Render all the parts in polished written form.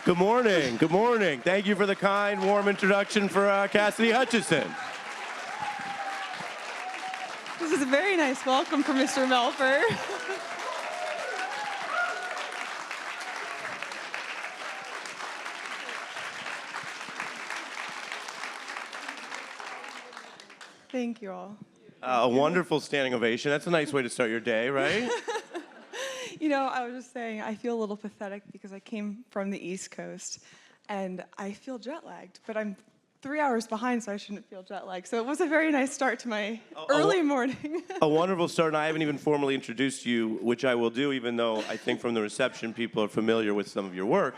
Good morning. Good morning. Thank you for the kind, warm introduction for Cassidy Hutchinson. This is a very nice welcome for Mr. Melber. Thank you all. A wonderful standing ovation. That's a nice way to start your day, right? You know, I was just saying, I feel a little pathetic because I came from the East Coast and I feel jet lagged, but I'm 3 hours behind, so I shouldn't feel jet lagged. So it was a very nice start to my early morning. A wonderful start, and I haven't even formally introduced you, which I will do, even though I think from the reception people are familiar with some of your work.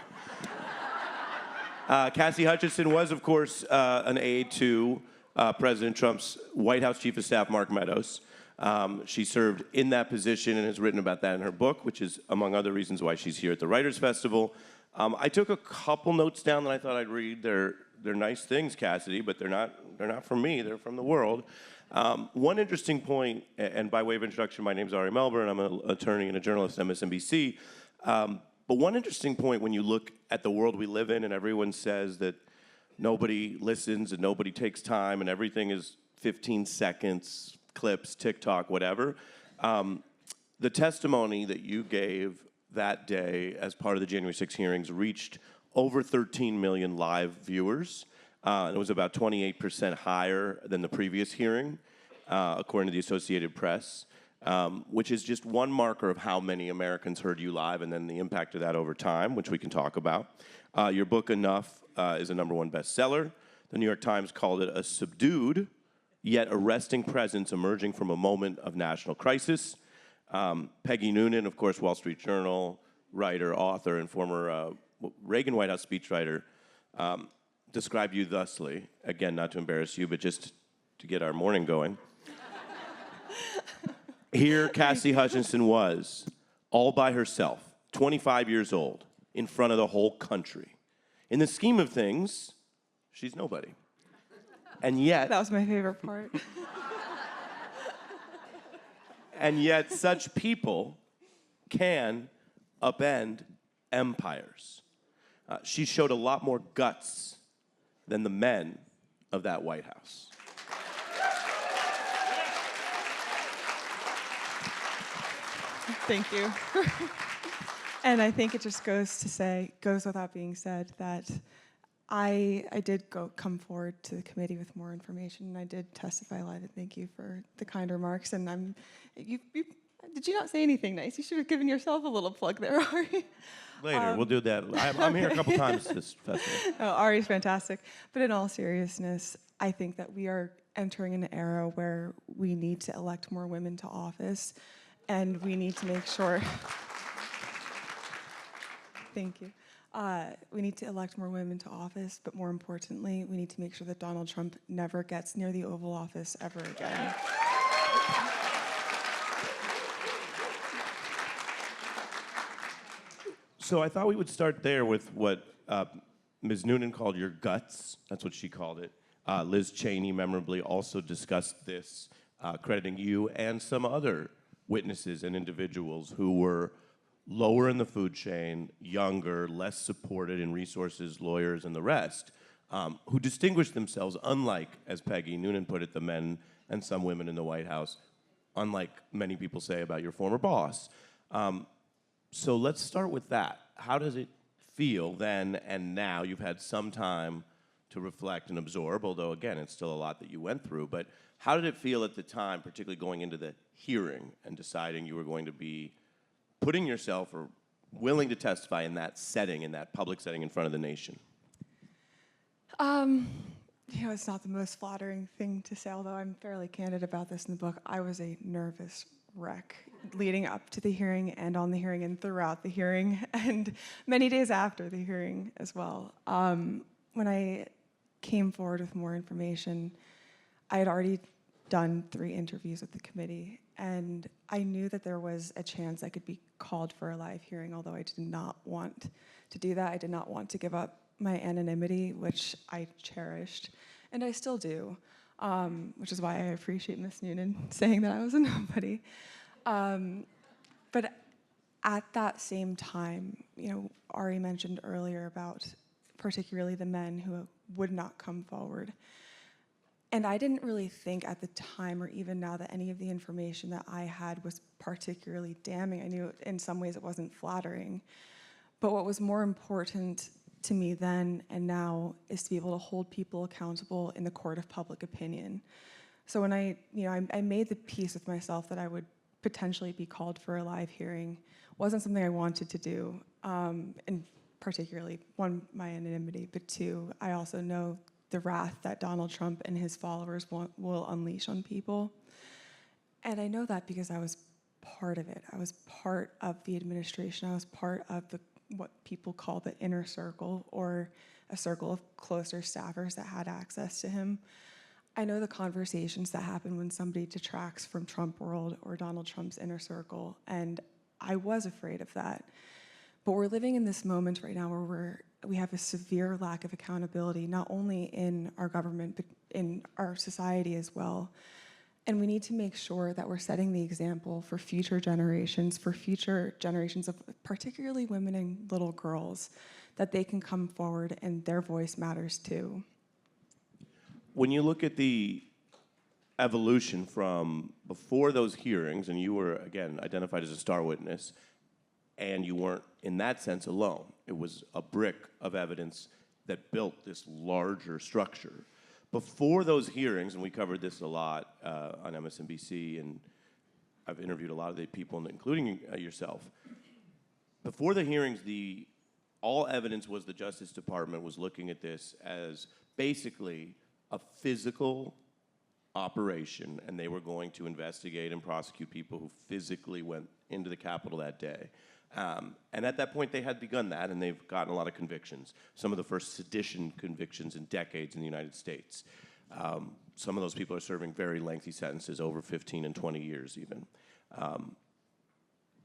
Cassidy Hutchinson was, of course, an aide to President Trump's White House Chief of Staff, Mark Meadows. She served in that position and has written about that in her book, which is, among other reasons, why she's here at the Writers' Festival. I took a couple notes down that I thought I'd read. They're nice things, Cassidy, but they're not from me. They're from the world. One interesting point, and by way of introduction, my name's Ari Melber, and I'm an attorney and a journalist at MSNBC. But one interesting point when you look at the world we live in, and everyone says that nobody listens and nobody takes time and everything is 15 seconds, clips, TikTok, whatever. The testimony that you gave that day as part of the January 6 hearings reached over 13 million live viewers. It was about 28% higher than the previous hearing, according to the Associated Press, which is just one marker of how many Americans heard you live and then the impact of that over time, which we can talk about. Your book, Enough, is a #1 bestseller. The New York Times called it a subdued yet arresting presence emerging from a moment of national crisis. Peggy Noonan, of course, Wall Street Journal writer, author, and former Reagan White House speechwriter, described you thusly, again, not to embarrass you, but just to get our morning going. Here, Cassidy Hutchinson was, all by herself, 25 years old, in front of the whole country. In the scheme of things, she's nobody. And yet... That was my favorite part. And yet, such people can upend empires. She showed a lot more guts than the men of that White House. Thank you. And I think it just goes without being said that I did come forward to the committee with more information, and I did testify live, and thank you for the kind remarks. And did you not say anything nice? You should have given yourself a little plug there, Ari. Later, we'll do that. I'm here a couple times this festival. Oh, Ari's fantastic. But in all seriousness, I think that we are entering an era where we need to elect more women to office, and we need to make sure... Thank you. We need to elect more women to office, but more importantly, we need to make sure that Donald Trump never gets near the Oval Office ever again. So I thought we would start there with what Ms. Noonan called your guts. That's what she called it. Liz Cheney memorably also discussed this, crediting you and some other witnesses and individuals who were lower in the food chain, younger, less supported in resources, lawyers, and the rest, who distinguished themselves, unlike, as Peggy Noonan put it, the men and some women in the White House, unlike many people say about your former boss. So let's start with that. How does it feel then and now? You've had some time to reflect and absorb, although, again, it's still a lot that you went through. But how did it feel at the time, particularly going into the hearing and deciding you were going to be putting yourself or willing to testify in that setting, in that public setting in front of the nation? You know, it's not the most flattering thing to say, although I'm fairly candid about this in the book. I was a nervous wreck leading up to the hearing and on the hearing and throughout the hearing and many days after the hearing as well. When I came forward with more information, I had already done 3 interviews with the committee, and I knew that there was a chance I could be called for a live hearing, although I did not want to do that. I did not want to give up my anonymity, which I cherished, and I still do, which is why I appreciate Ms. Noonan saying that I was a nobody. But at that same time, Ari mentioned earlier about particularly the men who would not come forward. And I didn't really think at the time or even now that any of the information that I had was particularly damning. I knew in some ways it wasn't flattering. But what was more important to me then and now is to be able to hold people accountable in the court of public opinion. So when I made the peace with myself that I would potentially be called for a live hearing, wasn't something I wanted to do, and particularly, one, my anonymity, but two, I also know the wrath that Donald Trump and his followers will unleash on people. And I know that because I was part of it. I was part of the administration. I was part of what people call the inner circle, or a circle of closer staffers that had access to him. I know the conversations that happen when somebody detracts from Trump world or Donald Trump's inner circle, and I was afraid of that. But we're living in this moment right now where we have a severe lack of accountability, not only in our government, but in our society as well. And we need to make sure that we're setting the example for future generations of particularly women and little girls, that they can come forward and their voice matters too. When you look at the evolution from before those hearings, and you were, again, identified as a star witness, and you weren't, in that sense, alone. It was a brick of evidence that built this larger structure. Before those hearings, and we covered this a lot on MSNBC, and I've interviewed a lot of the people, including yourself. Before the hearings, all evidence was the Justice Department was looking at this as basically a physical operation, and they were going to investigate and prosecute people who physically went into the Capitol that day. And at that point, they had begun that, and they've gotten a lot of convictions. Some of the first sedition convictions in decades in the United States. Some of those people are serving very lengthy sentences, over 15 and 20 years even.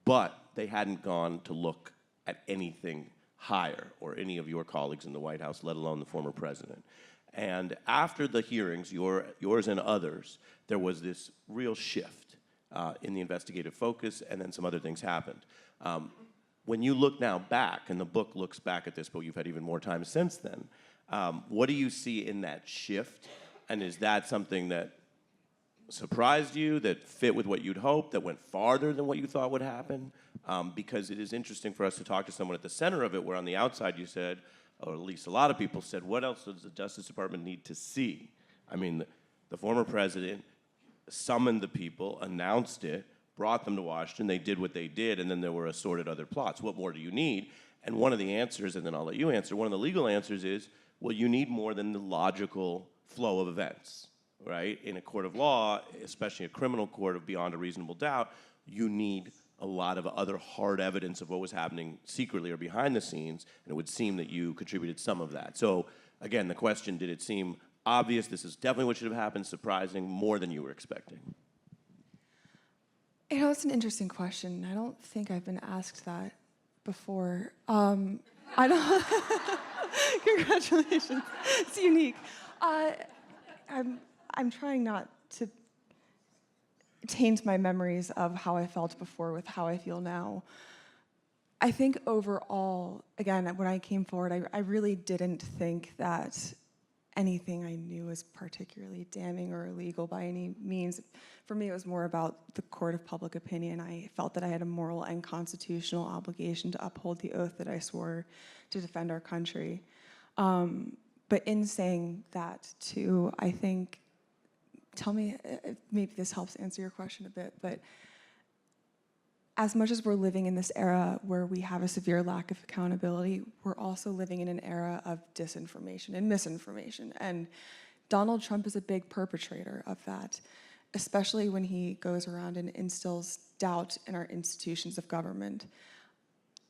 But they hadn't gone to look at anything higher, or any of your colleagues in the White House, let alone the former president. And after the hearings, yours and others, there was this real shift in the investigative focus, and then some other things happened. When you look now back, and the book looks back at this, but you've had even more time since then, what do you see in that shift? And is that something that surprised you, that fit with what you'd hoped, that went farther than what you thought would happen? Because it is interesting for us to talk to someone at the center of it, where on the outside you said, or at least a lot of people said, what else does the Justice Department need to see? I mean, the former president summoned the people, announced it, brought them to Washington, they did what they did, and then there were assorted other plots. What more do you need? And one of the answers, and then I'll let you answer, one of the legal answers is, well, you need more than the logical flow of events, right? In a court of law, especially a criminal court of beyond a reasonable doubt, you need a lot of other hard evidence of what was happening secretly or behind the scenes, and it would seem that you contributed some of that. So, again, the question, did it seem obvious, this is definitely what should have happened, surprising, more than you were expecting? It's an interesting question. I don't think I've been asked that before. I don't. Congratulations. It's unique. I'm trying not to taint my memories of how I felt before with how I feel now. I think overall, again, when I came forward, I really didn't think that anything I knew was particularly damning or illegal by any means. For me, it was more about the court of public opinion. I felt that I had a moral and constitutional obligation to uphold the oath that I swore to defend our country. But in saying that, too, I think, tell me if maybe this helps answer your question a bit, but as much as we're living in this era where we have a severe lack of accountability, we're also living in an era of disinformation and misinformation. And Donald Trump is a big perpetrator of that, especially when he goes around and instills doubt in our institutions of government.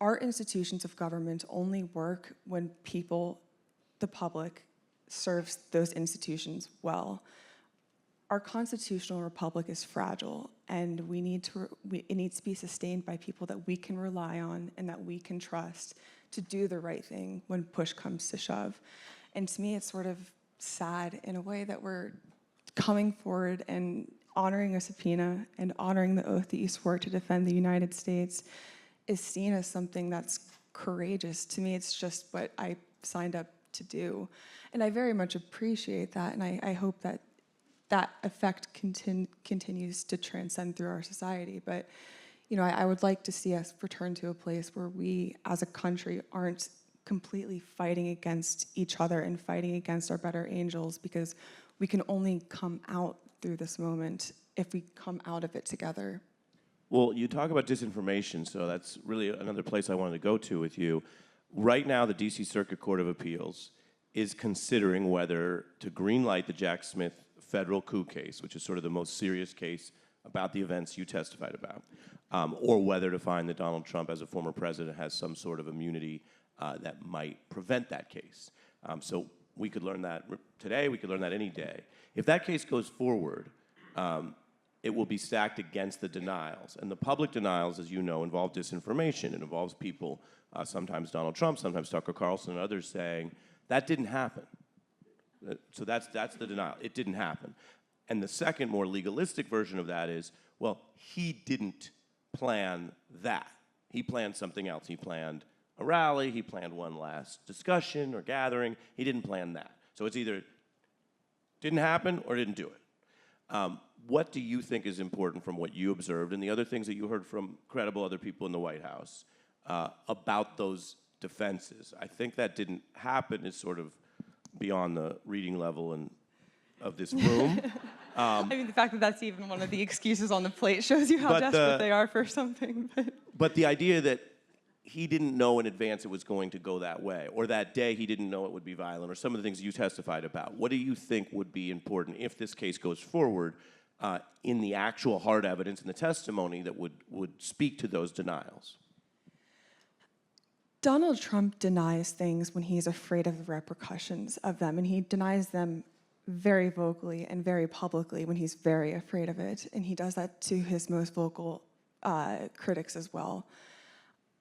Our institutions of government only work when people, the public, serves those institutions well. Our constitutional republic is fragile, and it needs to be sustained by people that we can rely on and that we can trust to do the right thing when push comes to shove. And to me, it's sort of sad in a way that we're coming forward and honoring a subpoena and honoring the oath that you swore to defend the United States is seen as something that's courageous. To me, it's just what I signed up to do. And I very much appreciate that, and I hope that that effect continues to transcend through our society. But I would like to see us return to a place where we, as a country, aren't completely fighting against each other and fighting against our better angels, because we can only come out through this moment if we come out of it together. Well, you talk about disinformation, so that's really another place I wanted to go to with you. Right now, the D.C. Circuit Court of Appeals is considering whether to greenlight the Jack Smith federal coup case, which is sort of the most serious case about the events you testified about, or whether to find that Donald Trump, as a former president, has some sort of immunity that might prevent that case. So we could learn that today, we could learn that any day. If that case goes forward, it will be stacked against the denials. And the public denials, as you know, involve disinformation. It involves people, sometimes Donald Trump, sometimes Tucker Carlson, and others saying, that didn't happen. So that's the denial. It didn't happen. And the second, more legalistic version of that is, well, he didn't plan that. He planned something else. He planned a rally. He planned one last discussion or gathering. He didn't plan that. So it's either didn't happen or didn't do it. What do you think is important from what you observed and the other things that you heard from credible other people in the White House about those defenses? I think that didn't happen is sort of beyond the reading level and of this room. I mean, the fact that that's even one of the excuses on the plate shows you how desperate they are for something. But the idea that he didn't know in advance it was going to go that way, or that day he didn't know it would be violent, or some of the things you testified about. What do you think would be important if this case goes forward in the actual hard evidence and the testimony that would speak to those denials? Donald Trump denies things when he's afraid of the repercussions of them, and he denies them very vocally and very publicly when he's very afraid of it, and he does that to his most vocal critics as well.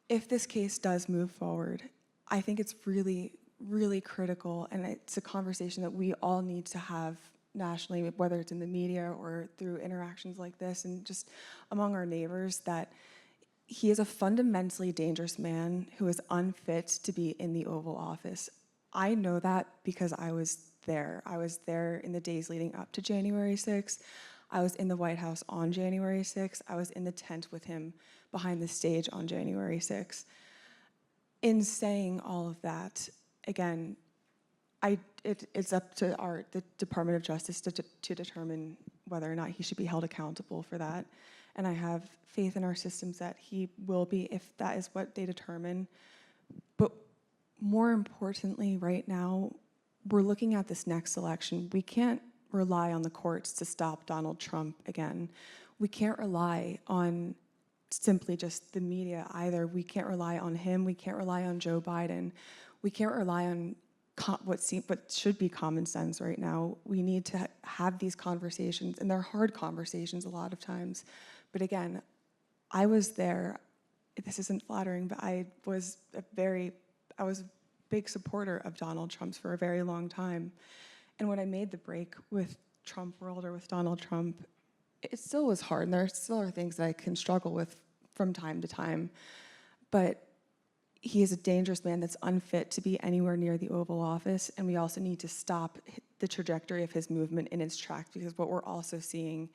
If this case does move forward, I think it's really, really critical, and it's a conversation that we all need to have nationally, whether it's in the media or through interactions like this and just among our neighbors, that he is a fundamentally dangerous man who is unfit to be in the Oval Office. I know that because I was there. I was there in the days leading up to January 6th. I was in the White House on January 6th. I was in the tent with him behind the stage on January 6th. In saying all of that, again, it's up to the Department of Justice to determine whether or not he should be held accountable for that. And I have faith in our systems that he will be if that is what they determine. But more importantly, right now, we're looking at this next election. We can't rely on the courts to stop Donald Trump again. We can't rely on simply just the media either. We can't rely on him. We can't rely on Joe Biden. We can't rely on what should be common sense right now. We need to have these conversations, and they're hard conversations a lot of times. But again, I was there. This isn't flattering, but I was a big supporter of Donald Trump's for a very long time. And when I made the break with Trump World or with Donald Trump, it still was hard, and there still are things that I can struggle with from time to time. But he is a dangerous man that's unfit to be anywhere near the Oval Office, and we also need to stop the trajectory of his movement in its tracks, because what we're also seeing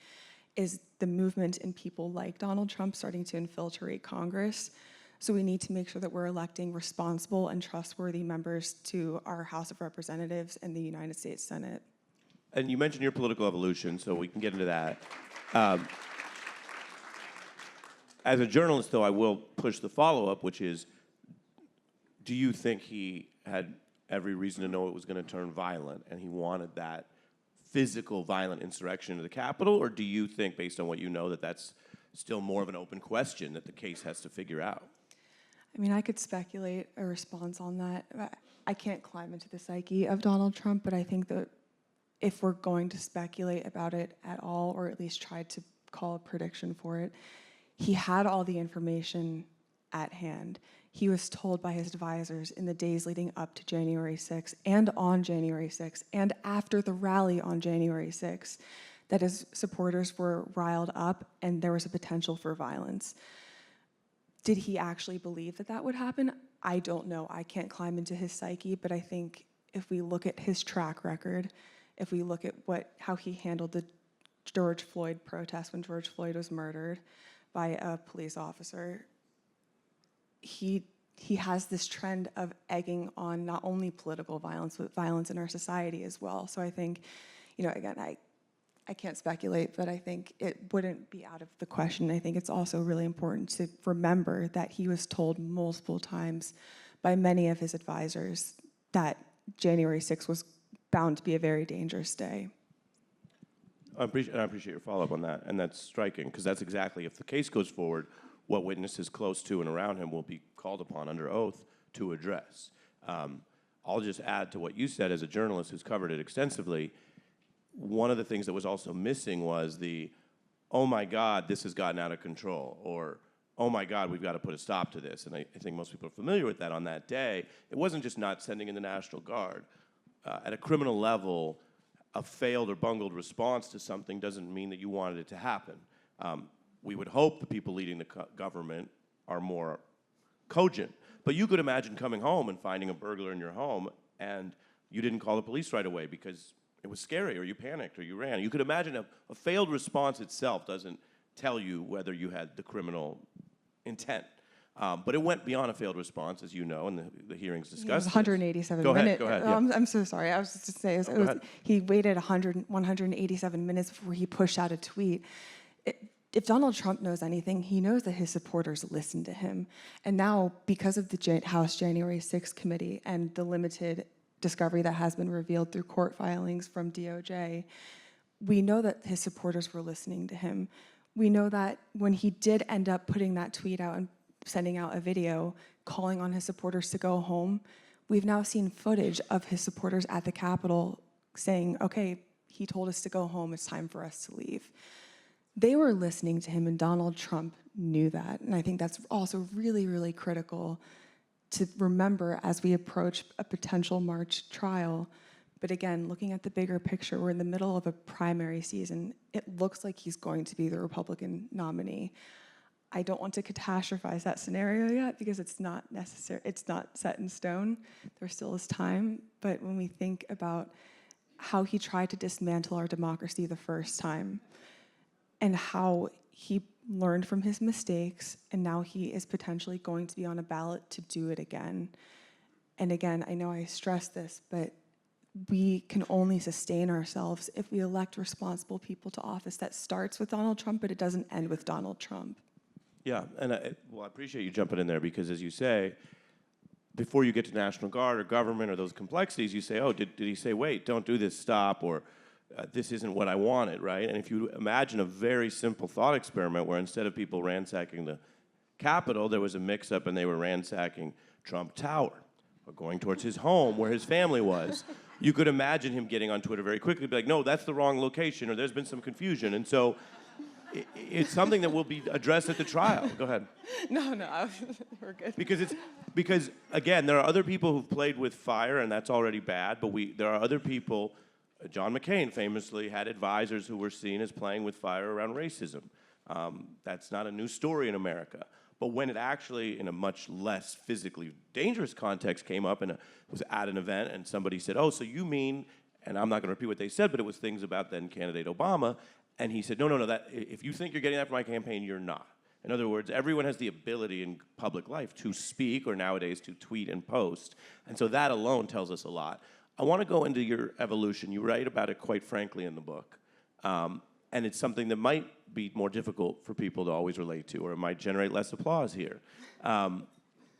is the movement in people like Donald Trump starting to infiltrate Congress. So we need to make sure that we're electing responsible and trustworthy members to our House of Representatives and the United States Senate. And you mentioned your political evolution, so we can get into that. As a journalist, though, I will push the follow-up, which is, do you think he had every reason to know it was going to turn violent and he wanted that physical violent insurrection into the Capitol? Or do you think, based on what you know, that that's still more of an open question that the case has to figure out? I mean, I could speculate a response on that. I can't climb into the psyche of Donald Trump, but I think that if we're going to speculate about it at all, or at least try to call a prediction for it, he had all the information at hand. He was told by his advisors in the days leading up to January 6th and on January 6th and after the rally on January 6th that his supporters were riled up and there was a potential for violence. Did he actually believe that that would happen? I don't know. I can't climb into his psyche, but I think if we look at his track record, if we look at how he handled the George Floyd protest when George Floyd was murdered by a police officer, he has this trend of egging on not only political violence, but violence in our society as well. So I think, again, I can't speculate, but I think it wouldn't be out of the question. I think it's also really important to remember that he was told multiple times by many of his advisors that January 6th was bound to be a very dangerous day. I appreciate your follow-up on that, and that's striking, because that's exactly, if the case goes forward, what witnesses close to and around him will be called upon under oath to address. I'll just add to what you said as a journalist who's covered it extensively. One of the things that was also missing was oh my God, this has gotten out of control, or oh my God, we've got to put a stop to this. And I think most people are familiar with that on that day. It wasn't just not sending in the National Guard. At a criminal level, a failed or bungled response to something doesn't mean that you wanted it to happen. We would hope the people leading the government are more cogent. But you could imagine coming home and finding a burglar in your home and you didn't call the police right away because it was scary, or you panicked, or you ran. You could imagine a failed response itself doesn't tell you whether you had the criminal intent. But it went beyond a failed response, as you know, and the hearings discussed. It was 187 Go minutes. ahead. Yeah. I'm so sorry. I was just to say, he waited 187 minutes before he pushed out a tweet. If Donald Trump knows anything, he knows that his supporters listen to him. And now, because of the House January 6th committee and the limited discovery that has been revealed through court filings from DOJ, we know that his supporters were listening to him. We know that when he did end up putting that tweet out and sending out a video calling on his supporters to go home, we've now seen footage of his supporters at the Capitol saying, okay, he told us to go home, it's time for us to leave. They were listening to him, and Donald Trump knew that. And I think that's also really, really critical to remember as we approach a potential March trial. But again, looking at the bigger picture, we're in the middle of a primary season. It looks like he's going to be the Republican nominee. I don't want to catastrophize that scenario yet because it's not necessary. It's not set in stone. There still is time. But when we think about how he tried to dismantle our democracy the first time and how he learned from his mistakes, and now he is potentially going to be on a ballot to do it again. And again, I know I stress this, but we can only sustain ourselves if we elect responsible people to office. That starts with Donald Trump, but it doesn't end with Donald Trump. Yeah, and I appreciate you jumping in there, because as you say, before you get to National Guard or government or those complexities, you say, oh, did he say, wait, don't do this, stop, or this isn't what I wanted, right? And if you imagine a very simple thought experiment where instead of people ransacking the Capitol, there was a mix-up and they were ransacking Trump Tower or going towards his home where his family was, you could imagine him getting on Twitter very quickly, be like, no, that's the wrong location, or there's been some confusion. And so it's something that will be addressed at the trial. Go ahead. No, we're good. Because again, there are other people who've played with fire, and that's already bad, but there are other people. John McCain famously had advisors who were seen as playing with fire around racism. That's not a new story in America. But when it actually, in a much less physically dangerous context, came up and was at an event and somebody said, oh, so you mean, and I'm not going to repeat what they said, but it was things about then candidate Obama, and he said, no, that if you think you're getting that from my campaign, you're not. In other words, everyone has the ability in public life to speak, or nowadays to tweet and post, and so that alone tells us a lot. I want to go into your evolution. You write about it quite frankly in the book. And it's something that might be more difficult for people to always relate to, or it might generate less applause here.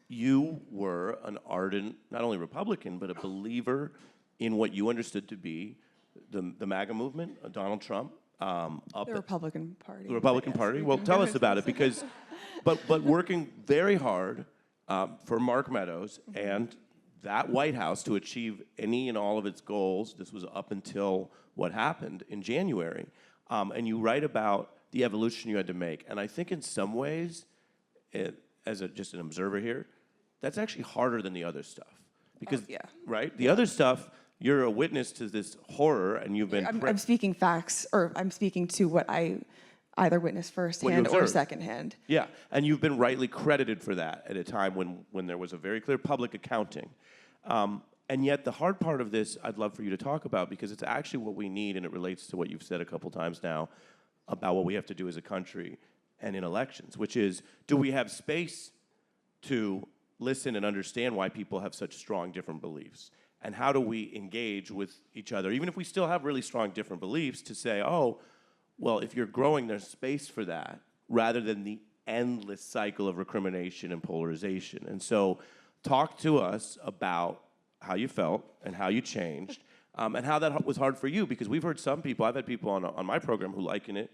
You were an ardent, not only Republican, but a believer in what you understood to be the MAGA movement, Donald Trump. The Republican Party. The Republican Party. Well, tell us about it, because, but working very hard for Mark Meadows and that White House to achieve any and all of its goals. This was up until what happened in January. And you write about the evolution you had to make. And I think in some ways, just an observer here, that's actually harder than the other stuff. Because, right? The other stuff, you're a witness to this horror, and you've been... I'm speaking facts, or I'm speaking to what I either witnessed firsthand or secondhand. Yeah, and you've been rightly credited for that at a time when there was a very clear public accounting. And yet the hard part of this I'd love for you to talk about, because it's actually what we need, and it relates to what you've said a couple times now about what we have to do as a country and in elections, which is, do we have space to listen and understand why people have such strong different beliefs? And how do we engage with each other, even if we still have really strong different beliefs, to say, oh, well, if you're growing, there's space for that, rather than the endless cycle of recrimination and polarization. And so talk to us about how you felt and how you changed, and how that was hard for you, because we've heard some people, I've had people on my program who liken it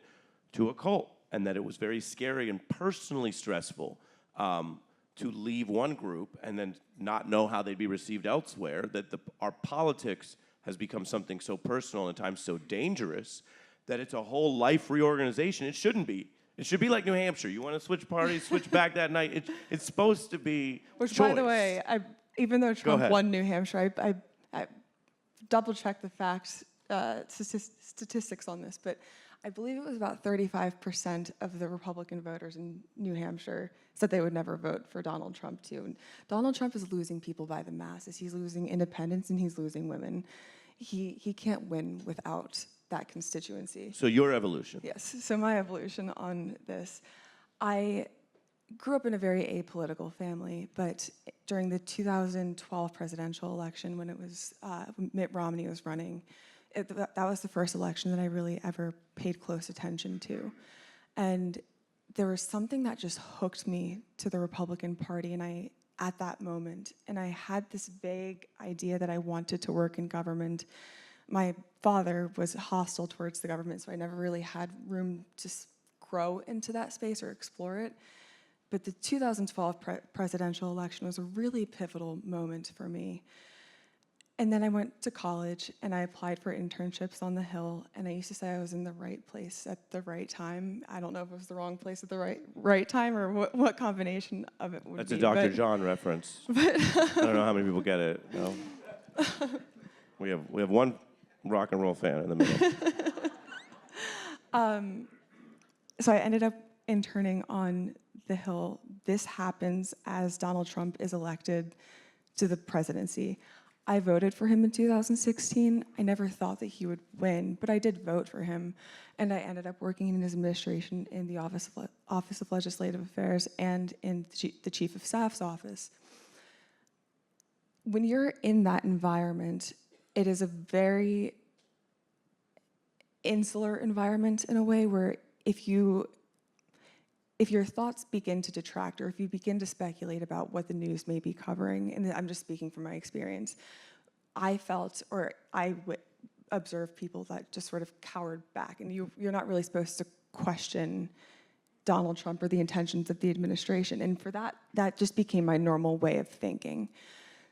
to a cult, and that it was very scary and personally stressful to leave one group and then not know how they'd be received elsewhere, that our politics has become something so personal and at times so dangerous that it's a whole life reorganization. It shouldn't be. It should be like New Hampshire. You want to switch parties, switch back that night. It's supposed to be Which, choice. by the way, even though Trump won New Hampshire, I double-checked the facts, statistics on this, but I believe it was about 35% of the Republican voters in New Hampshire said they would never vote for Donald Trump, too. And Donald Trump is losing people by the masses. He's losing independents and he's losing women. He can't win without that constituency. So your evolution. Yes, so my evolution on this. I grew up in a very apolitical family, but during the 2012 presidential election, when it was Mitt Romney was running, that was the first election that I really ever paid close attention to. And there was something that just hooked me to the Republican Party, and at that moment, and I had this vague idea that I wanted to work in government. My father was hostile towards the government, so I never really had room to grow into that space or explore it. But the 2012 presidential election was a really pivotal moment for me. And then I went to college and I applied for internships on the Hill, and I used to say I was in the right place at the right time. I don't know if it was the wrong place at the right time or what combination of it would be. That's a Dr. John reference. I don't know how many people get it. No? We have one rock and roll fan in the middle. So I ended up interning on the Hill. This happens as Donald Trump is elected to the presidency. I voted for him in 2016. I never thought that he would win, but I did vote for him. And I ended up working in his administration in the Office of Legislative Affairs and in the Chief of Staff's office. When you're in that environment, it is a very insular environment in a way where if your thoughts begin to detract, or if you begin to speculate about what the news may be covering, and I'm just speaking from my experience, I felt, or I observed people that just sort of cowered back, and you're not really supposed to question Donald Trump or the intentions of the administration, and for that just became my normal way of thinking.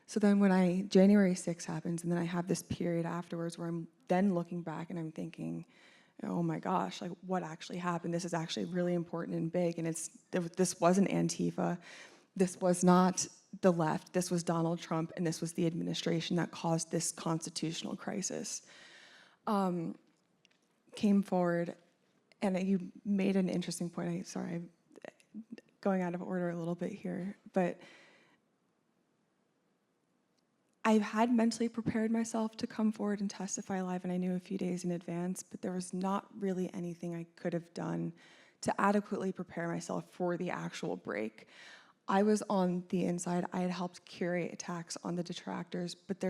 So then when January 6th happens, and then I have this period afterwards where I'm then looking back and I'm thinking, oh my gosh, like what actually happened? This is actually really important and big, and this wasn't Antifa, this was not the left, this was Donald Trump, and this was the administration that caused this constitutional crisis. Came forward, and you made an interesting point. Sorry, I'm going out of order a little bit here, but I had mentally prepared myself to come forward and testify live, and I knew a few days in advance, but there was not really anything I could have done to adequately prepare myself for the actual break. I was on the inside. I had helped curate attacks on the detractors, but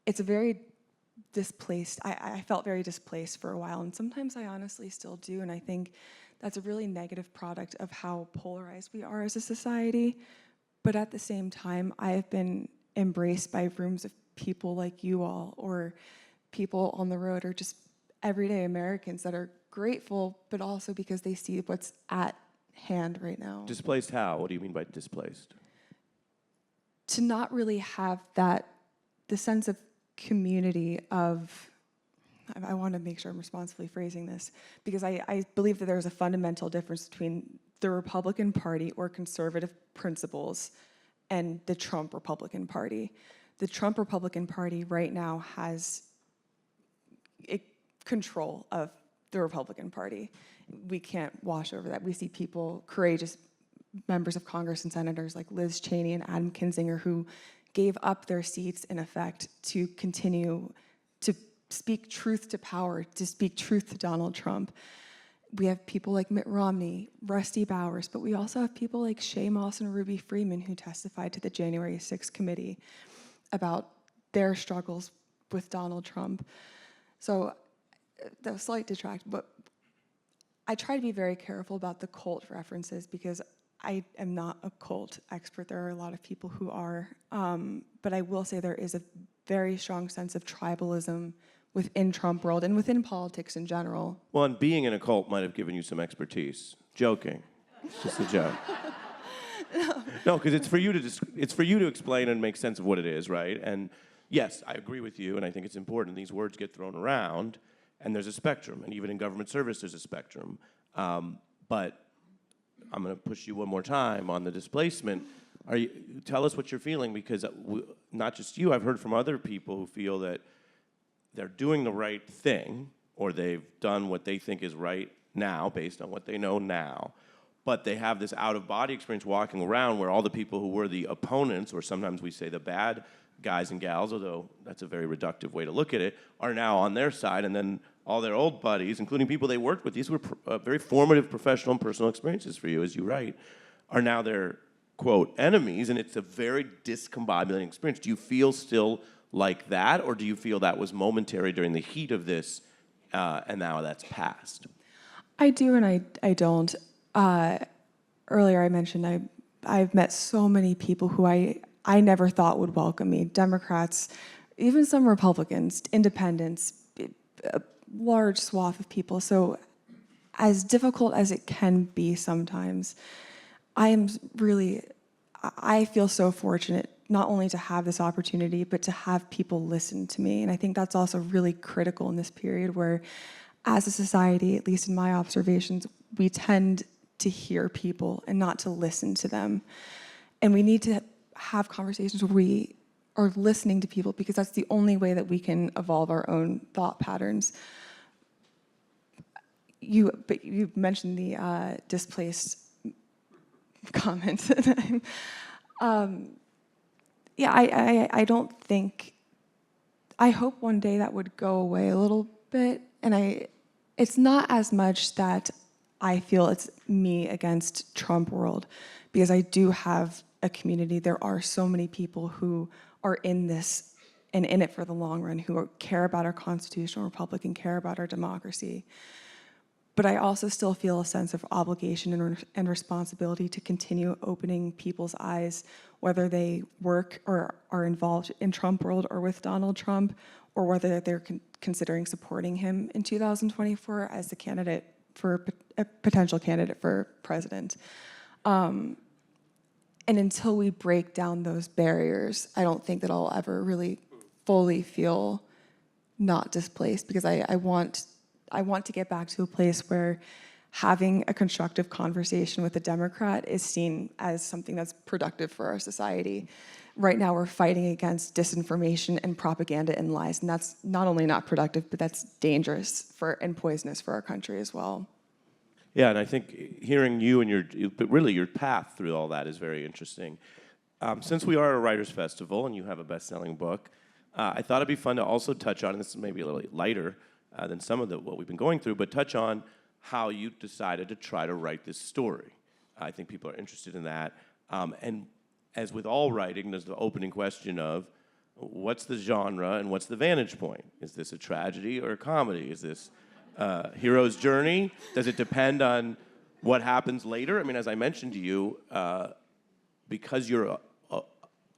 it's a very displaced, I felt very displaced for a while, and sometimes I honestly still do, and I think that's a really negative product of how polarized we are as a society. But at the same time, I have been embraced by rooms of people like you all, or people on the road, or just everyday Americans that are grateful, but also because they see what's at hand right now. Displaced how? What do you mean by displaced? To not really have the sense of community of, I want to make sure I'm responsibly phrasing this, because I believe that there's a fundamental difference between the Republican Party or conservative principles and the Trump Republican Party. The Trump Republican Party right now has control of the Republican Party. We can't wash over that. We see people, courageous members of Congress and senators like Liz Cheney and Adam Kinzinger, who gave up their seats, in effect, to continue to speak truth to power, to speak truth to Donald Trump. We have people like Mitt Romney, Rusty Bowers, but we also have people like Shay Moss and Ruby Freeman who testified to the January 6th committee about their struggles with Donald Trump. So that was slight detract, but I try to be very careful about the cult references because I am not a cult expert. There are a lot of people who are, but I will say there is a very strong sense of tribalism within Trump world and within politics in general. Well, and being in a cult might have given you some expertise. Joking. It's just a joke. No, because it's for you to explain and make sense of what it is, right? And yes, I agree with you, and I think it's important. These words get thrown around, and there's a spectrum, and even in government service, there's a spectrum. But I'm going to push you one more time on the displacement. Tell us what you're feeling, because not just you, I've heard from other people who feel that they're doing the right thing, or they've done what they think is right now, based on what they know now, but they have this out-of-body experience walking around where all the people who were the opponents, or sometimes we say the bad guys and gals, although that's a very reductive way to look at it, are now on their side, and then all their old buddies, including people they worked with, these were very formative professional and personal experiences for you, as you write, are now their, quote, enemies, and it's a very discombobulating experience. Do you feel still like that, or do you feel that was momentary during the heat of this, and now that's past? I do and I don't. Earlier I mentioned I've met so many people who I never thought would welcome me. Democrats, even some Republicans, independents, a large swath of people. So as difficult as it can be sometimes, I feel so fortunate not only to have this opportunity, but to have people listen to me. And I think that's also really critical in this period where, as a society, at least in my observations, we tend to hear people and not to listen to them. And we need to have conversations where we are listening to people, because that's the only way that we can evolve our own thought patterns. But you mentioned the displaced comment. Yeah, I don't think, I hope one day that would go away a little bit, and it's not as much that I feel it's me against Trump world, because I do have a community. There are so many people who are in this and in it for the long run, who care about our constitutional republic and care about our democracy. But I also still feel a sense of obligation and responsibility to continue opening people's eyes, whether they work or are involved in Trump world or with Donald Trump, or whether they're considering supporting him in 2024 as the candidate for a potential candidate for president. And until we break down those barriers, I don't think that I'll ever really fully feel not displaced, because I want to get back to a place where having a constructive conversation with a Democrat is seen as something that's productive for our society. Right now, we're fighting against disinformation and propaganda and lies, and that's not only not productive, but that's dangerous and poisonous for our country as well. Yeah, and I think hearing you and but really your path through all that is very interesting. Since we are a writers' festival and you have a best-selling book, I thought it'd be fun to also touch on, and this is maybe a little lighter than some of what we've been going through, but touch on how you decided to try to write this story. I think people are interested in that. And as with all writing, there's the opening question of, what's the genre and what's the vantage point? Is this a tragedy or a comedy? Is this hero's journey? Does it depend on what happens later? I mean, as I mentioned to you, because you're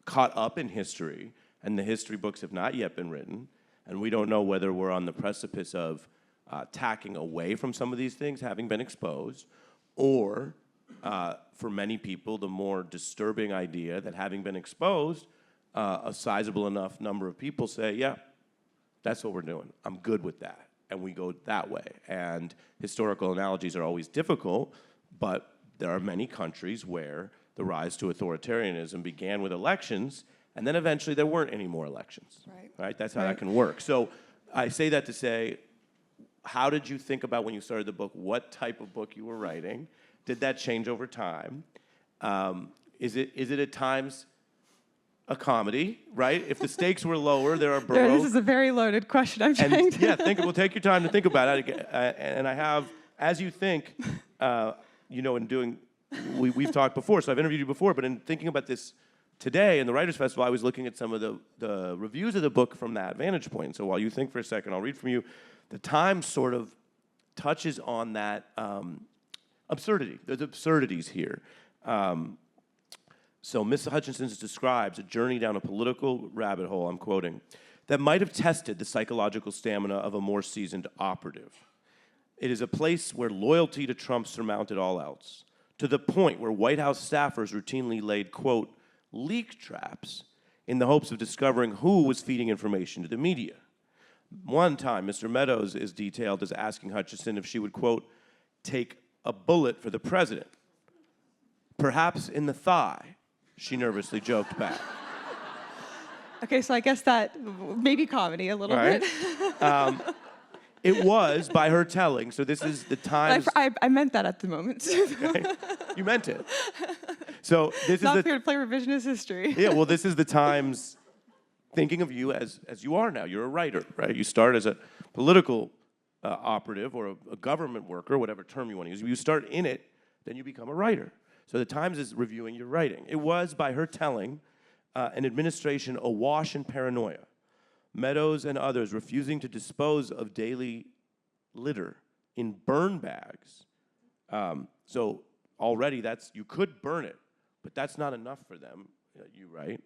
caught up in history, and the history books have not yet been written, and we don't know whether we're on the precipice of tacking away from some of these things, having been exposed, or for many people, the more disturbing idea that having been exposed, a sizable enough number of people say, yeah, that's what we're doing. I'm good with that. And we go that way. And historical analogies are always difficult, but there are many countries where the rise to authoritarianism began with elections, and then eventually there weren't any more elections. Right? That's how that can work. So I say that to say, how did you think about when you started the book, what type of book you were writing? Did that change over time? Is it at times a comedy, right? If the stakes were lower, there are Baroque. This is a very loaded question. I'm trying to... Yeah, we'll take your time to think about it. And I have, as you think, in doing, we've talked before, so I've interviewed you before, but in thinking about this today in the Writers' Festival, I was looking at some of the reviews of the book from that vantage point. So while you think for a second, I'll read from you. The Times sort of touches on that absurdity. There's absurdities here. So Miss Hutchinson describes a journey down a political rabbit hole, I'm quoting, that might have tested the psychological stamina of a more seasoned operative. It is a place where loyalty to Trump surmounted all else, to the point where White House staffers routinely laid, quote, leak traps in the hopes of discovering who was feeding information to the media. One time, Mr. Meadows is detailed as asking Hutchinson if she would, quote, take a bullet for the president. Perhaps in the thigh, she nervously joked back. Okay, so I guess that maybe comedy a little Right? bit. It was by her telling, so this is the Times. I meant that at the moment. Okay. You meant it. So this Not is here to play revisionist history. Yeah, well, this is the Times thinking of you as you are now. You're a writer, right? You start as a political operative or a government worker, whatever term you want to use. You start in it, then you become a writer. So the Times is reviewing your writing. It was, by her telling, an administration awash in paranoia. Meadows and others refusing to dispose of daily litter in burn bags. So already you could burn it, but that's not enough for them, you write,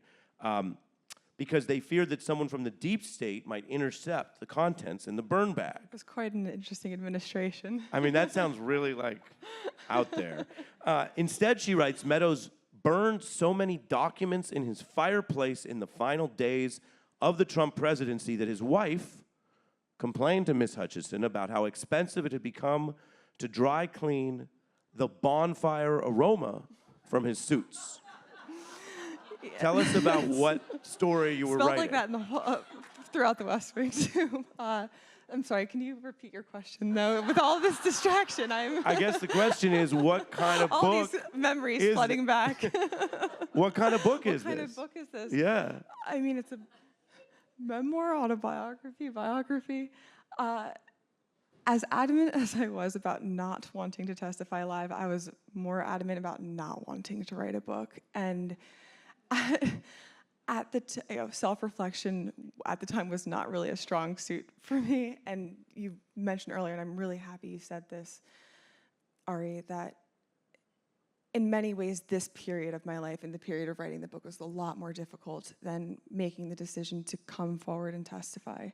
because they feared that someone from the deep state might intercept the contents in the burn bag. It was quite an interesting administration. I mean, that sounds really out there. Instead, she writes, Meadows burned so many documents in his fireplace in the final days of the Trump presidency that his wife complained to Miss Hutchinson about how expensive it had become to dry clean the bonfire aroma from his suits. Yeah. Tell us about what story you were writing. Felt like that in the whole, throughout the West Wing, too. I'm sorry, can you repeat your question, though? With all this distraction, I guess the question is, what kind of all book these memories flooding back. What kind of book is this? What kind of book is this? Yeah. I mean, it's a memoir, autobiography, biography. As adamant as I was about not wanting to testify live, I was more adamant about not wanting to write a book. And at the self-reflection at the time was not really a strong suit for me. And you mentioned earlier, and I'm really happy you said this, Ari, that in many ways this period of my life and the period of writing the book was a lot more difficult than making the decision to come forward and testify.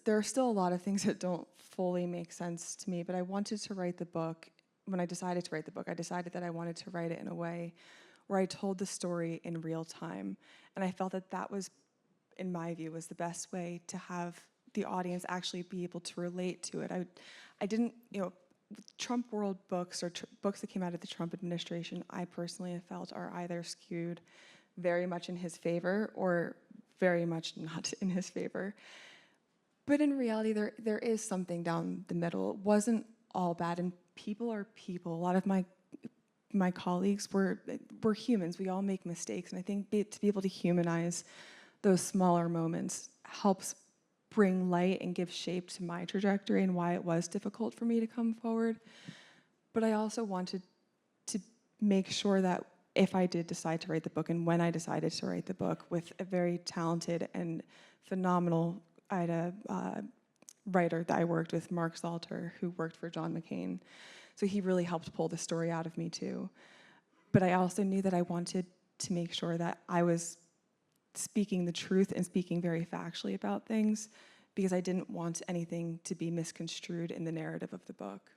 There are still a lot of things that don't fully make sense to me, but I wanted to write the book. When I decided to write the book, I decided that I wanted to write it in a way where I told the story in real time. And I felt that that was, in my view, was the best way to have the audience actually be able to relate to it. I didn't, Trump world books or books that came out of the Trump administration, I personally have felt are either skewed very much in his favor or very much not in his favor. But in reality, there is something down the middle. It wasn't all bad, and people are people. A lot of my colleagues were humans. We all make mistakes, and I think to be able to humanize those smaller moments helps bring light and give shape to my trajectory and why it was difficult for me to come forward. But I also wanted to make sure that if I did decide to write the book, and when I decided to write the book with a very talented and phenomenal writer that I worked with, Mark Salter, who worked for John McCain. So he really helped pull the story out of me too. But I also knew that I wanted to make sure that I was speaking the truth and speaking very factually about things, because I didn't want anything to be misconstrued in the narrative of the book.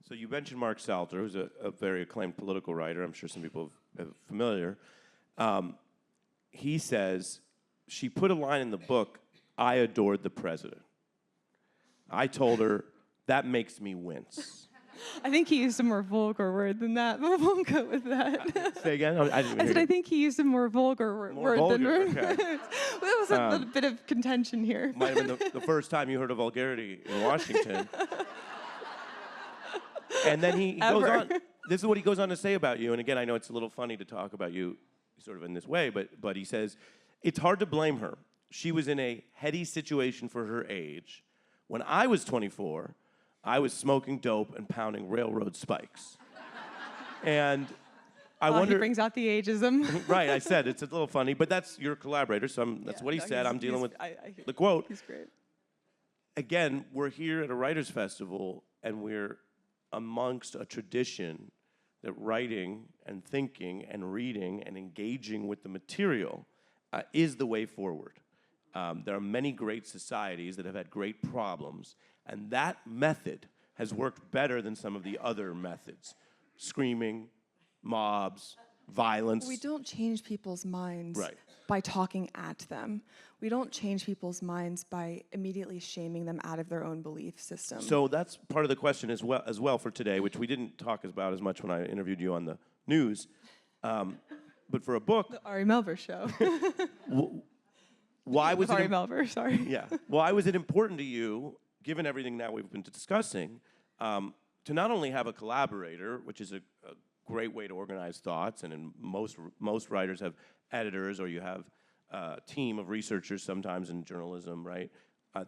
So you mentioned Mark Salter, who's a very acclaimed political writer. I'm sure some people are familiar. He says, she put a line in the book, "I adored the president. I told her, that makes me wince." I think he used a more vulgar word than that, but we won't go with that. Say again? Oh, I didn't even I said hear I think he used a more vulgar More word than vulgar, word. okay. There was a little bit of contention here. Might have been the first time you heard of vulgarity in Washington. And then he goes on. This is what he goes on to say about you. And again, I know it's a little funny to talk about you sort of in this way, but he says, it's hard to blame her. She was in a heady situation for her age. When I was 24, I was smoking dope and pounding railroad spikes. And I wonder. He brings out the ageism. Right, I said it's a little funny, but that's your collaborator, so that's what he said. I'm dealing with the quote. He's great. Again, we're here at a writers' festival, and we're amongst a tradition that writing and thinking and reading and engaging with the material is the way forward. There are many great societies that have had great problems, and that method has worked better than some of the other methods. Screaming, mobs, violence. We don't change people's minds Right. by talking at them. We don't change people's minds by immediately shaming them out of their own belief system. So that's part of the question as well for today, which we didn't talk about as much when I interviewed you on the news. But for a book, The Ari Melber show. why was Ari it Melber, sorry. Yeah. Why was it important to you, given everything now we've been discussing, to not only have a collaborator, which is a great way to organize thoughts, and in most writers have editors, or you have a team of researchers sometimes in journalism, right?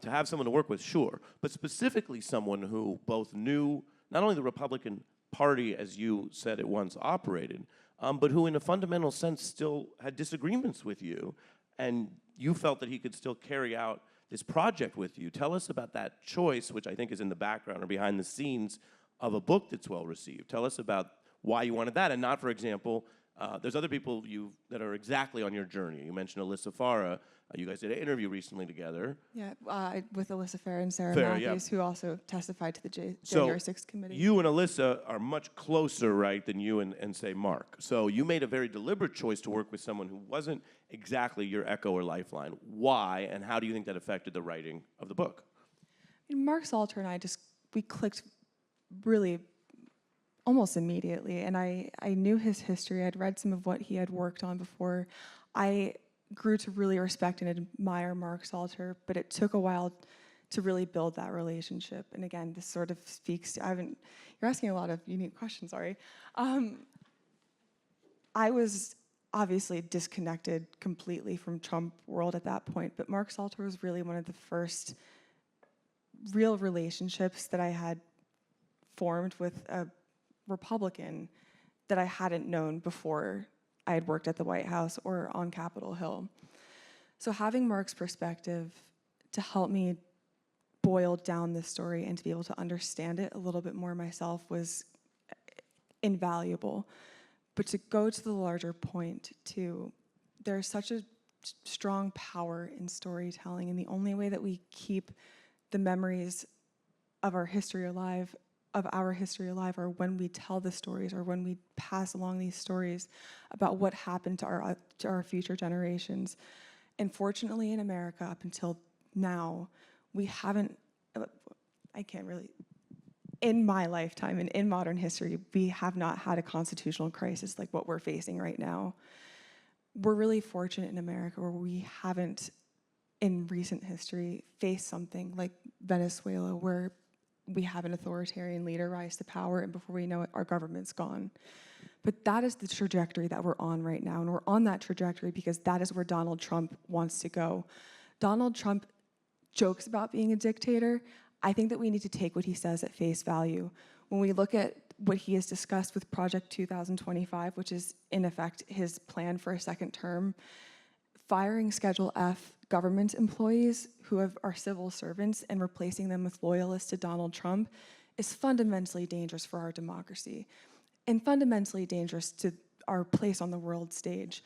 To have someone to work with, sure, but specifically someone who both knew not only the Republican Party, as you said it once operated, but who in a fundamental sense still had disagreements with you, and you felt that he could still carry out this project with you. Tell us about that choice, which I think is in the background or behind the scenes of a book that's well received. Tell us about why you wanted that, and not, for example, there's other people that are exactly on your journey. You mentioned Alyssa Farah. You guys did an interview recently together. Yeah, with Alyssa Farah and Sarah Farah, Matthews, who also testified to the January So 6th committee. you and Alyssa are much closer, right, than you and say, Mark. So you made a very deliberate choice to work with someone who wasn't exactly your echo or lifeline. Why, and how do you think that affected the writing of the book? Mark Salter and I we clicked really almost immediately, and I knew his history. I'd read some of what he had worked on before. I grew to really respect and admire Mark Salter, but it took a while to really build that relationship. And again, this sort of speaks to, you're asking a lot of unique questions, sorry. I was obviously disconnected completely from Trump world at that point, but Mark Salter was really one of the first real relationships that I had formed with a Republican that I hadn't known before I had worked at the White House or on Capitol Hill. So having Mark's perspective to help me boil down this story and to be able to understand it a little bit more myself was invaluable. But to go to the larger point too, there's such a strong power in storytelling, and the only way that we keep the memories of our history alive are when we tell the stories, or when we pass along these stories about what happened to our future generations. And fortunately in America, up until now, we haven't, in my lifetime and in modern history, we have not had a constitutional crisis like what we're facing right now. We're really fortunate in America where we haven't, in recent history, faced something like Venezuela, where we have an authoritarian leader rise to power, and before we know it, our government's gone. But that is the trajectory that we're on right now, and we're on that trajectory because that is where Donald Trump wants to go. Donald Trump jokes about being a dictator. I think that we need to take what he says at face value. When we look at what he has discussed with Project 2025, which is in effect his plan for a second term, firing Schedule F government employees who are civil servants and replacing them with loyalists to Donald Trump is fundamentally dangerous for our democracy and fundamentally dangerous to our place on the world stage.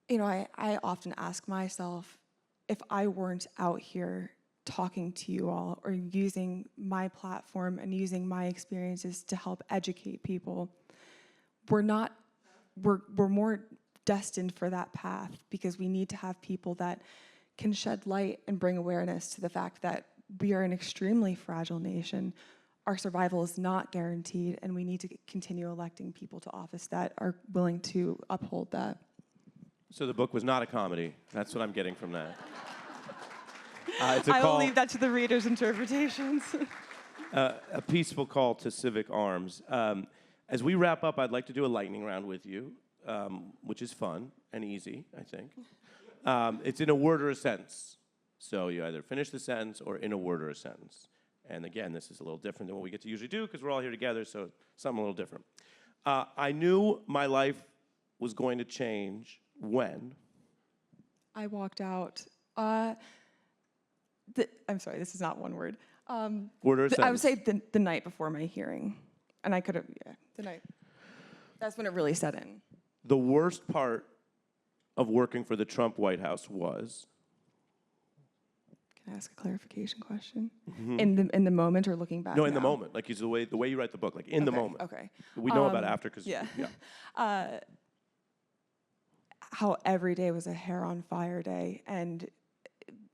You know, I often ask myself, if I weren't out here talking to you all or using my platform and using my experiences to help educate people, we're more destined for that path, because we need to have people that can shed light and bring awareness to the fact that we are an extremely fragile nation. our survival is not guaranteed, and we need to continue electing people to office that are willing to uphold that. So the book was not a comedy. That's what I'm getting from that. I will leave that to the reader's interpretations. A peaceful call to civic arms. As we wrap up, I'd like to do a lightning round with you, which is fun and easy, I think. It's in a word or a sentence. So you either finish the sentence or in a word or a sentence. And again, this is a little different than what we get to usually do because we're all here together, so something a little different. I knew my life was going to change when? I walked out. I'm sorry, this is not one word. Word or a sentence? I would say the night before my hearing. And I could have, the night. That's when it really set in. The worst part of working for the Trump White House was? Can I ask a clarification question? Mm-hmm. In the moment or looking back? No, in the moment. Like the way you write the book, like in the moment. Okay. We know about after because how every day was a hair on fire day, and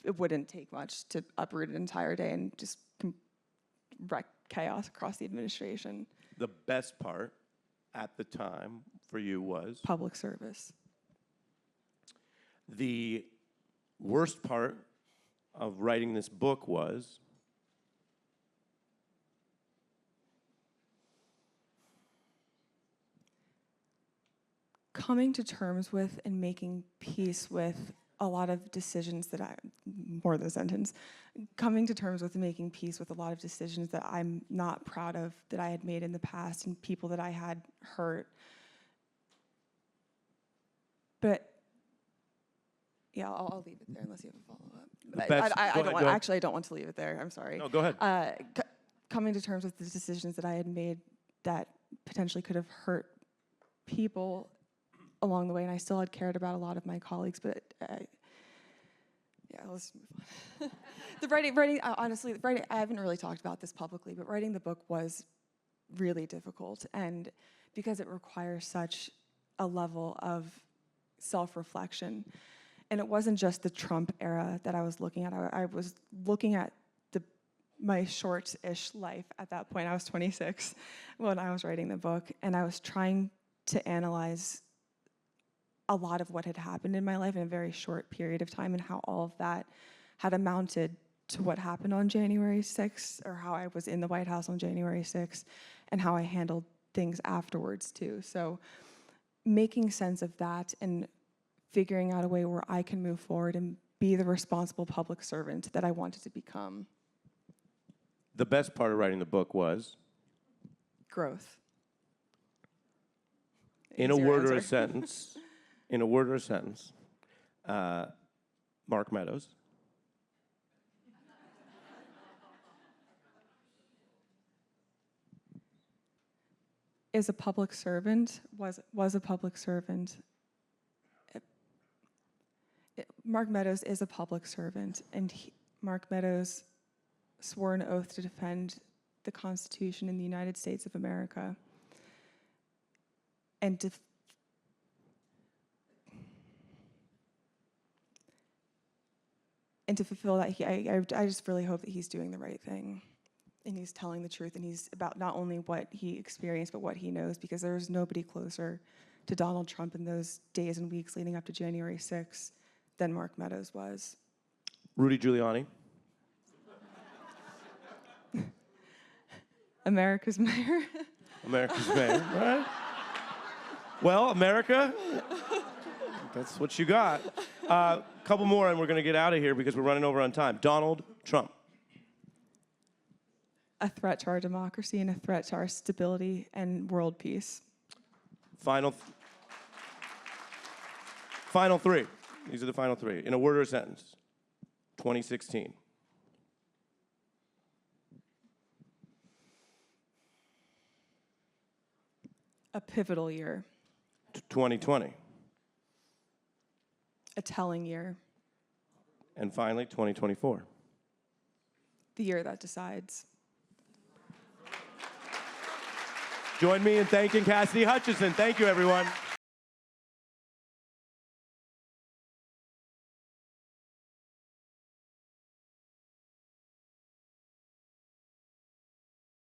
it wouldn't take much to uproot an entire day and just wreak chaos across the administration. The best part at the time for you was? Public service. The worst part of writing this book was? Coming to terms with and making peace with a lot of decisions that more than a sentence, coming to terms with and making peace with a lot of decisions that I'm not proud of that I had made in the past and people that I had hurt. But yeah, I'll leave it there unless you have a follow-up. I don't want to leave it there. I'm sorry. No, go ahead. Coming to terms with the decisions that I had made that potentially could have hurt people along the way, and I still had cared about a lot of my colleagues, but let's move on. The writing, honestly, I haven't really talked about this publicly, but writing the book was really difficult, and because it requires such a level of self-reflection. And it wasn't just the Trump era that I was looking at. I was looking at my short-ish life at that point. I was 26 when I was writing the book, and I was trying to analyze a lot of what had happened in my life in a very short period of time and how all of that had amounted to what happened on January 6th, or how I was in the White House on January 6th, and how I handled things afterwards too. So making sense of that and figuring out a way where I can move forward and be the responsible public servant that I wanted to become. The best part of writing the book was? Growth. In a word or a sentence. In a word or a sentence. Mark Meadows. Is a public servant, was a public servant. Mark Meadows is a public servant, and Mark Meadows swore an oath to defend the Constitution in the United States of America. And to fulfill that, I just really hope that he's doing the right thing. And he's telling the truth, and he's about not only what he experienced, but what he knows, because there was nobody closer to Donald Trump in those days and weeks leading up to January 6th than Mark Meadows was. Rudy Giuliani. America's mayor. America's mayor, right? Well, America, that's what you got. Couple more and we're going to get out of here because we're running over on time. Donald Trump. A threat to our democracy and a threat to our stability and world peace. Final three. These are the final three. In a word or a sentence. 2016. A pivotal year. 2020. A telling year. And finally, 2024. The year that decides. Join me in thanking Cassidy Hutchinson. Thank you, everyone.